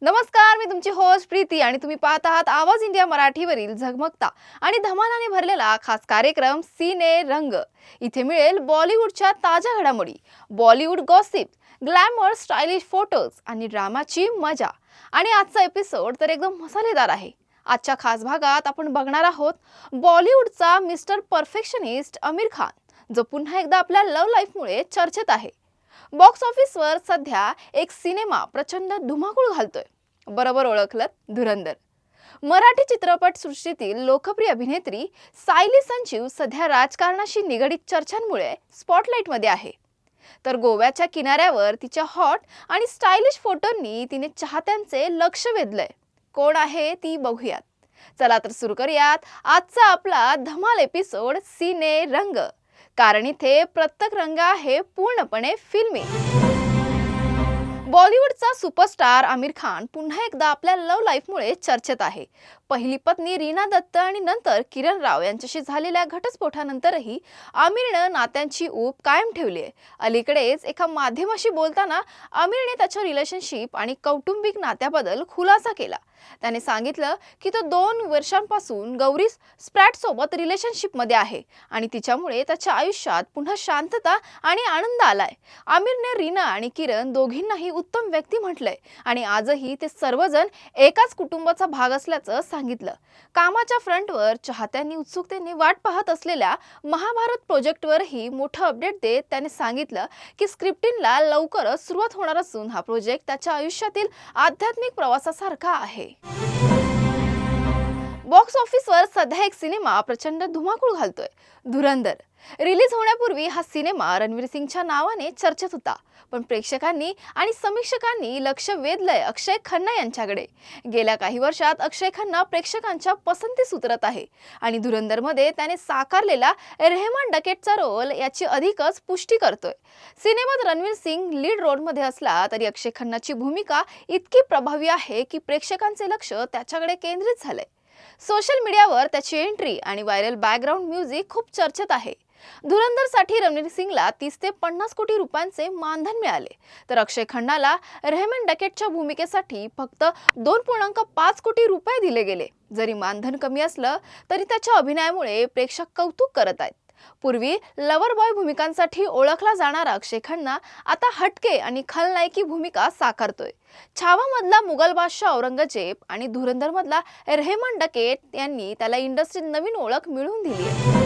नमस्कार, मी तुमची होस्ट प्रीती आणि तुम्ही पाहत आहात आवाज इंडिया मराठीवरील झगमगता आणि धमालाने भरलेला खास कार्यक्रम सिने रंग। इथे मिळेल बॉलिवूडच्या ताज्या घडामोडी, Bollywood gossip, glamour, stylish photos आणि ड्रामाची मजा। आणि आजचा एपिसोड तर एकदम मसालेदार आहे। आजच्या खास भागात आपण बघणार आहोत बॉलिवूडचा मिस्टर परफेक्शनिस्ट आमिर खान, जो पुन्हा एकदा आपल्या लव्ह लाईफमुळे चर्चेत आहे। बॉक्स ऑफिसवर सध्या एक सिनेमा प्रचंड धुमाकूळ घालतोय, बरोबर ओळखलं, धुरंधर। मराठी चित्रपट सृष्टीतील लोकप्रिय अभिनेत्री सायली संजीव सध्या राजकारणाशी निगडीत चर्चांमुळे स्पॉटलाइटमध्ये आहे। तर गोव्याच्या किनाऱ्यावर तिच्या हॉट आणि स्टायलिश फोटोंनी तिने चाहत्यांचे लक्ष वेधलंय। कोण आहे ती बघूयात। चला तर सुरू करूयात आजचा आपला धमाल एपिसोड सिने रंग, कारण इथे प्रत्येक रंग आहे पूर्णपणे फिल्मी। बॉलिवूडचा सुपरस्टार आमिर खान पुन्हा एकदा आपल्या लव्ह लाईफमुळे चर्चेत आहे। पहिली पत्नी रीना दत्त आणि नंतर किरण राव यांच्याशी झालेल्या घटस्फोटानंतरही आमिरने नात्यांची ऊब कायम ठेवली आहे। अलीकडेच एका माध्यमाशी बोलताना आमिरने त्याच्या रिलेशनशिप आणि कौटुंबिक नात्याबद्दल खुलासा केला। त्याने सांगितलं की तो 2 वर्षांपासून गौरी स्प्रॅट सोबत रिलेशनशिपमध्ये आहे आणि तिच्यामुळे त्याच्या आयुष्यात पुन्हा शांतता आणि आनंद आलाय। आमिरने रीना आणि किरण दोघींनाही उत्तम व्यक्ती म्हटलंय आणि आजही ते सर्वजण एकाच कुटुंबाचा भाग असल्याचं सांगितलं। कामाच्या फ्रंटवर चाहत्यांनी उत्सुकतेने वाट पाहत असलेल्या महाभारत प्रोजेक्टवरही मोठं अपडेट देत त्याने सांगितलं की स्क्रिप्टिंगला लवकरच सुरुवात होणार असून हा प्रोजेक्ट त्याच्या आयुष्यातील आध्यात्मिक प्रवासासारखा आहे। बॉक्स ऑफिसवर सध्या एक सिनेमा प्रचंड धुमाकूळ घालतोय, धुरंधर। रिलीज होण्यापूर्वी हा सिनेमा रणवीर सिंगच्या नावाने चर्चेत होता, पण प्रेक्षकांनी आणि समीक्षकांनी लक्ष वेधलंय अक्षय खन्ना यांच्याकडे। गेल्या काही वर्षात अक्षय खन्ना प्रेक्षकांच्या पसंतीस उतरत आहे आणि धुरंधरमध्ये त्याने साकारलेला रेहमान डकेटचा रोल याची अधिकच पुष्टी करतोय। सिनेमात रणवीर सिंग लीड रोलमध्ये असला तरी अक्षय खन्नाची भूमिका इतकी प्रभावी आहे की प्रेक्षकांचे लक्ष त्याच्याकडे केंद्रित झालंय। सोशल मीडियावर त्याची एंट्री आणि व्हायरल बॅकग्राऊंड म्युझिक खूप चर्चेत आहे। धुरंधरसाठी रणवीर सिंगला 30 ते 50 कोटी रुपयांचे मानधन मिळाले, तर अक्षय खन्नाला रेहमान डकेटच्या भूमिकेसाठी फक्त 2.5 कोटी रुपये दिले गेले। जरी मानधन कमी असलं तरी त्याच्या अभिनयामुळे प्रेक्षक कौतुक करत आहेत। पूर्वी लवर बॉय भूमिकांसाठी ओळखला जाणारा अक्षय खन्ना आता हटके आणि खलनायकी भूमिका साकारतोय। छावा मधला मुघल बादशाह औरंगजेब आणि धुरंधर मधला रेहमान डकेट यांनी त्याला इंडस्ट्रीत नवीन ओळख मिळवून दिली आहे।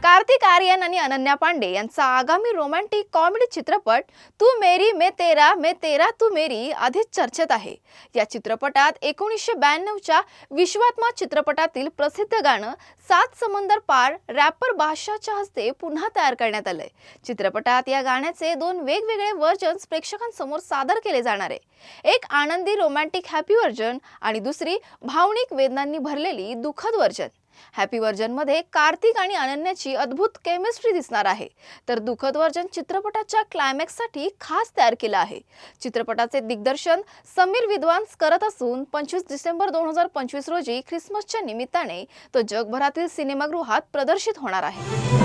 कार्तिक आर्यन आणि अनन्या पांडे यांचा आगामी रोमॅन्टिक कॉमेडी चित्रपट तू मेरी मैं तेरा तू मेरी आधीच चर्चेत आहे। या चित्रपटात 1992च्या विश्वात्मा चित्रपटातील प्रसिद्ध गाणं सात समंदर पार रॅपर बादशाहच्या हस्ते पुन्हा तयार करण्यात आलंय। चित्रपटात या गाण्याचे 2 वेगवेगळे व्हर्जन्स प्रेक्षकांसमोर सादर केले जाणार आहे। एक आनंदी रोमॅन्टिक हॅपी व्हर्जन आणि दुसरी भावनिक वेदनांनी भरलेली दुःखद व्हर्जन। हॅपी व्हर्जन मध्ये कार्तिक आणि अनन्याची अद्भुत केमिस्ट्री दिसणार आहे, तर दुःखद व्हर्जन चित्रपटाच्या क्लायमॅक्ससाठी खास तयार केलं आहे। चित्रपटाचे दिग्दर्शन समीर विद्वांस करत असून 25 डिसेंबर 2025 रोजी ख्रिसमसच्या निमित्ताने तो जगभरातील सिनेमागृहात प्रदर्शित होणार आहे।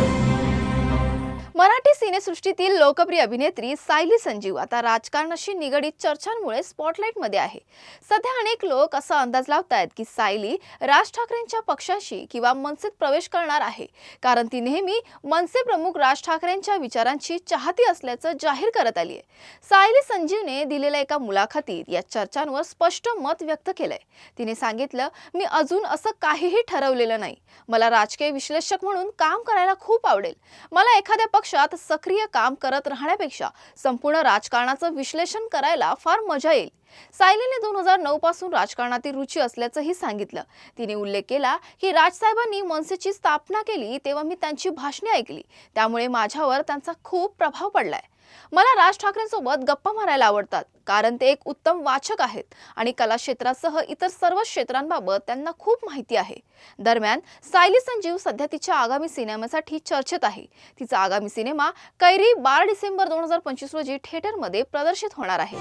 मराठी सिनेसृष्टीतील लोकप्रिय अभिनेत्री सायली संजीव आता राजकारणाशी निगडीत चर्चांमुळे स्पॉटलाइटमध्ये आहे। सध्या अनेक लोक असा अंदाज लावतायत की सायली राज ठाकरेंच्या पक्षाशी किंवा मनसेत प्रवेश करणार आहे, कारण ती नेहमी मनसे प्रमुख राज ठाकरेंच्या विचारांची चाहती असल्याचं जाहीर करत आली आहे। सायली संजीवने दिलेल्या एका मुलाखतीत या चर्चांवर स्पष्ट मत व्यक्त केलंय। तिने सांगितलं, मी अजून असं काहीही ठरवलेलं नाही। मला राजकीय विश्लेषक म्हणून काम करायला खूप आवडेल। मला एखाद्या पक्षात सक्रिय काम करत राहण्यापेक्षा संपूर्ण राजकारणाचं विश्लेषण करायला फार मजा येईल। सायलीने 2009 पासून राजकारणातील रुची असल्याचंही सांगितलं। तिने उल्लेख केला की राजसाहेबांनी मनसेची स्थापना केली तेव्हा मी त्यांची भाषणे ऐकली, त्यामुळे माझ्यावर त्यांचा खूप प्रभाव पडलाय। मला राज ठाकरेंसोबत गप्पा मारायला आवडतात, कारण ते एक उत्तम वाचक आहेत आणि कला क्षेत्रासह इतर सर्व क्षेत्रांबाबत त्यांना खूप माहिती आहे। दरम्यान सायली संजीव सध्या तिच्या आगामी सिनेमासाठी चर्चेत आहे। तिचा आगामी सिनेमा कैरी 12 डिसेंबर 2025 रोजी थिएटरमध्ये प्रदर्शित होणार आहे।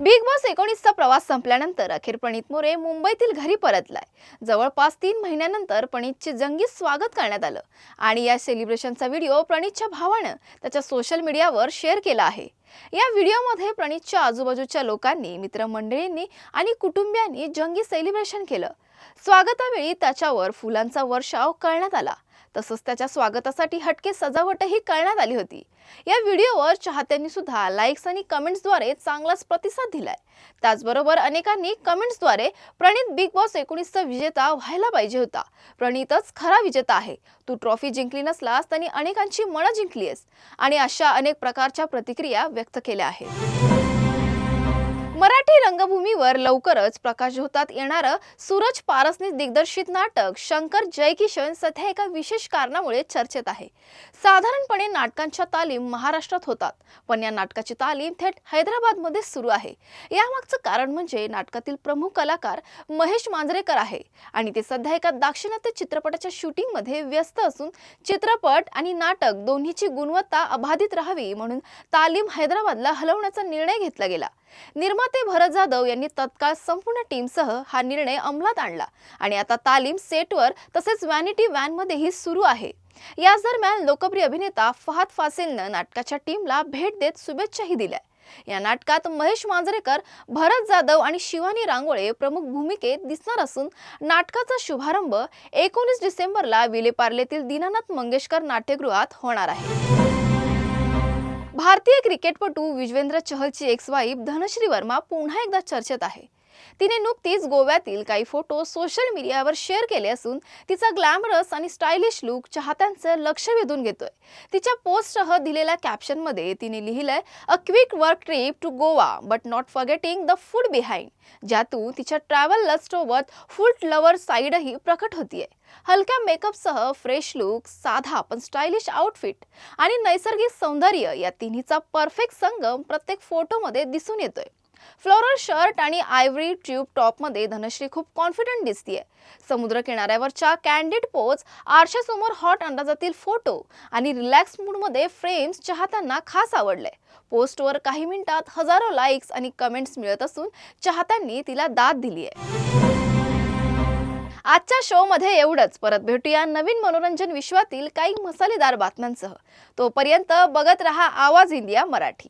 बिग बॉस 19चा प्रवास संपल्यानंतर अखेर प्रणित मोरे मुंबईतील घरी परतलाय. जवळपास 3 महिन्यानंतर प्रणितचे जंगी स्वागत करण्यात आलं आणि या सेलिब्रेशनचा व्हिडिओ प्रणितच्या भावानं त्याच्या सोशल मीडियावर शेअर केला आहे. या व्हिडिओमध्ये प्रणितच्या आजूबाजूच्या लोकांनी, मित्रमंडळींनी आणि कुटुंबियांनी जंगी सेलिब्रेशन केलं. स्वागतावेळी त्याच्यावर फुलांचा वर्षाव करण्यात आला. तसंच त्याच्या स्वागतासाठी हटके सजावटही करण्यात आली होती. या व्हिडिओवर चाहत्यांनी सुद्धा लाईक्स आणि कमेंट्सद्वारे चांगलाच प्रतिसाद दिलाय. त्याचबरोबर अनेकांनी कमेंट्सद्वारे प्रणित बिग बॉस 19चा विजेता व्हायला पाहिजे होता. प्रणितच खरा विजेता आहे. तू ट्रॉफी जिंकली नसलास त्यांनी अनेकांची मनं जिंकलीस आणि अशा अनेक प्रकारच्या प्रतिक्रिया व्यक्त केल्या आहेत. मराठी रंगभूमीवर लवकरच प्रकाशझोतात येणारं सूरज पारसने दिग्दर्शित नाटक शंकर जयकिशन सध्या एका विशेष कारणामुळे चर्चेत आहे. साधारणपणे नाटकांच्या तालीम महाराष्ट्रात होतात, पण या नाटकाची तालीम थेट हैदराबादमध्ये सुरू आहे. यामागचं कारण म्हणजे नाटकातील प्रमुख कलाकार महेश मांजरेकर आहे आणि ते सध्या एका दाक्षिणात्य चित्रपटाच्या शूटिंगमध्ये व्यस्त असून चित्रपट आणि नाटक दोन्हीची गुणवत्ता अबाधित राहावी म्हणून तालीम हैदराबादला हलवण्याचा निर्णय घेतला गेला. निर्माते भरत जाधव यांनी तत्काळ संपूर्ण टीमसह हा निर्णय अंमलात आणला आणि आता तालीम सेटवर तसेच व्हॅनिटी व्हॅनमध्येही सुरू आहे. याच दरम्यान लोकप्रिय अभिनेता फहाद फासिलनं नाटकाच्या टीमला भेट देत शुभेच्छाही दिल्या. या नाटकात महेश मांजरेकर, भरत जाधव आणि शिवानी रांगोळे प्रमुख भूमिकेत दिसणार असून नाटकाचा शुभारंभ 19 डिसेंबरला विलेपार्लेतील दीनानाथ मंगेशकर नाट्यगृहात होणार आहे. भारतीय क्रिकेटपटू युजवेंद्र चहलची एक्स वाईफ धनश्री वर्मा पुन्हा एकदा चर्चेत आहे. तिने नुकतीच गोव्यातील काही फोटो सोशल मीडियावर शेअर केले असून तिचा ग्लॅमरस आणि स्टायलिश लुक चाहत्यांचं लक्ष वेधून घेतोय. तिच्या पोस्टसह दिलेल्या कॅप्शनमध्ये तिने लिहिलंय, a quick work trip to Goa but not forgetting the food behind, ज्यातून तिच्या ट्रॅव्हल लस्टसोबत फूड लवर साईडही प्रकट होतीये. हलक्या मेकअपसह फ्रेश लुक, साधा पण स्टायलिश आउटफिट आणि नैसर्गिक सौंदर्य या तिन्हीचा परफेक्ट संगम प्रत्येक फोटोमध्ये दिसून येतोय. फ्लोरल शर्ट आणि आयव्हरी ट्यूब टॉपमध्ये धनश्री खूप कॉन्फिडंट दिसतीये. समुद्र किनाऱ्यावरच्या कॅन्डिड पोज, आरशासमोर हॉट अंदाजातील फोटो आणि रिलॅक्स मूडमध्ये फ्रेम्स चाहत्यांना खास आवडले. पोस्टवर काही मिनिटात हजारो लाईक्स आणि कमेंट्स मिळत असून चाहत्यांनी तिला दाद दिली आहे. आजच्या शो मध्ये एवढंच. परत भेटूया नवीन मनोरंजन विश्वातील काही मसालेदार बातम्यांसह. तोपर्यंत बघत रहा आवाज इंडिया मराठी.